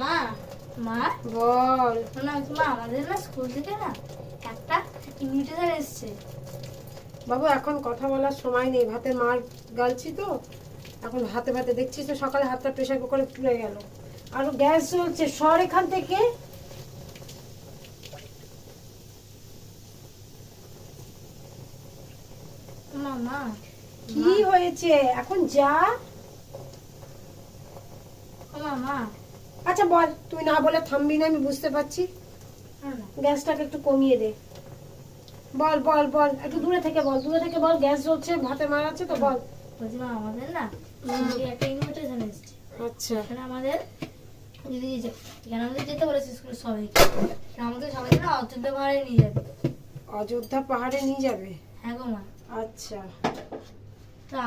মা মা বল। না মা আমাদের না স্কুল থেকে না একটা ইনভিটেশন এসেছে। বাবু এখন কথা বলার সময় নেই, ভাতের মার গালছি তো এখন। হাতে ভাতে দেখছিস তো, সকালে হাতটা প্রেশার কুকারে পুড়ে গেল, আরো গ্যাস চলছে। সর এখান থেকে। মা কি হয়েছে এখন? যা। মা আচ্ছা বল, তুই না বলে থামবি না, আমি বুঝতে পারছি। গ্যাসটাকে একটু কমিয়ে দে। বল বল বল, একটু দূরে থেকে বল, দূরে থেকে বল। গ্যাস জ্বলছে, ভাতে মার আছে তো, বল। বলছি মা আমাদের না একটা ইনভিটেশন এসেছে। আচ্ছা এখানে আমাদের দিদি এখানে আমাদের যেতে বলেছে স্কুলের সবাইকে। আমাদের সবাইকে না অযোধ্যা পাহাড়ে নিয়ে যাবে। অযোধ্যা পাহাড়ে নিয়ে যাবে? হ্যাঁ গো মা। আচ্ছা